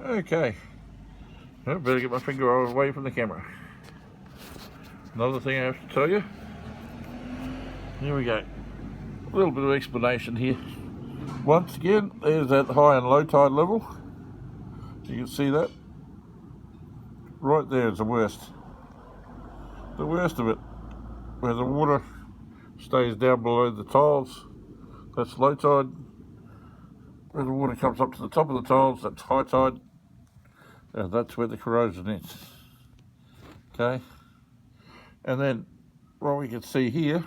Okay, I better get my finger away from the camera. Another thing I have to tell you. Here we go. A little bit of explanation here. Once again, there's that high and low tide level. You can see that. Right there is the worst. The worst of it, where the water stays down below the tiles, that's low tide. Where the water comes up to the top of the tiles, that's high tide. And that's where the corrosion is. Okay? And then what we can see here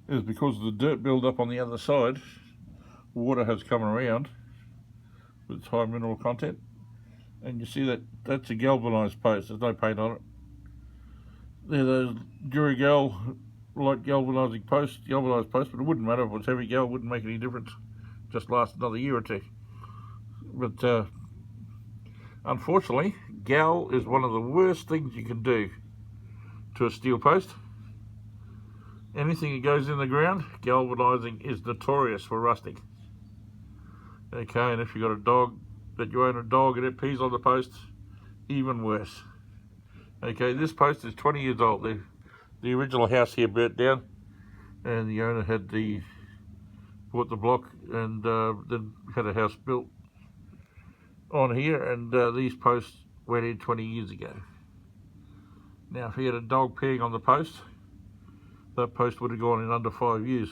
is because of the dirt build up on the other side, water has come around with its high mineral content. And you see that that's a galvanized post, there's no paint on it. They're those Duragal light galvanized posts, but it wouldn't matter if it was heavy gal, it wouldn't make any difference. Just last another year or two. But unfortunately, gal is one of the worst things you can do to a steel post. Anything that goes in the ground, galvanizing is notorious for rusting. Okay, and if you've got a dog, that you own a dog and it pees on the post, even worse. Okay, this post is 20 years old. The original house here burnt down, and the owner had bought the block and then had a house built on here, and these posts went in 20 years ago. Now, if he had a dog peeing on the post, that post would have gone in under 5 years.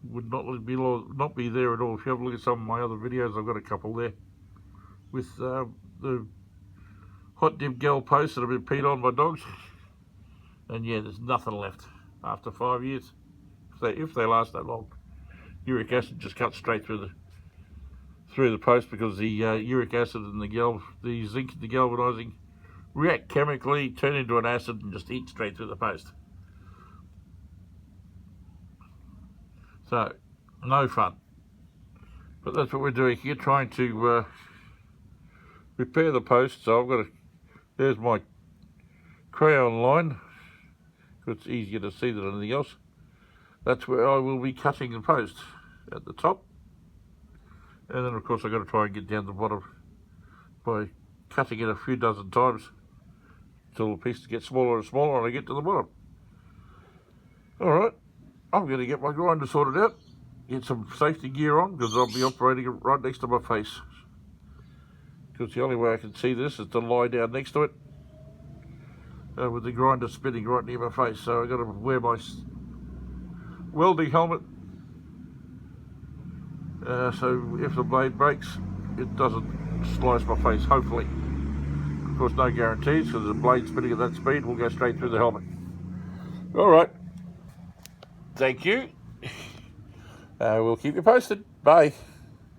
Would not be there at all. If you have a look at some of my other videos, I've got a couple there with the hot dip gal posts that have been peed on by dogs, and yeah, there's nothing left after 5 years. If they last that long, uric acid just cuts straight through the post, because the uric acid and the zinc and the galvanizing react chemically, turn into an acid, and just eat straight through the post. So, no fun. But that's what we're doing here, trying to repair the post. So there's my crayon line, because it's easier to see than anything else. That's where I will be cutting the post, at the top. And then of course I've got to try and get down the bottom by cutting it a few dozen times until the pieces get smaller and smaller and I get to the bottom. Alright, I'm going to get my grinder sorted out, get some safety gear on, because I'll be operating it right next to my face. Because the only way I can see this is to lie down next to it with the grinder spinning right near my face. So I've got to wear my welding helmet, so if the blade breaks, it doesn't slice my face, hopefully. Of course, no guarantees, because the blade spinning at that speed will go straight through the helmet. Alright, thank you. We'll keep you posted. Bye.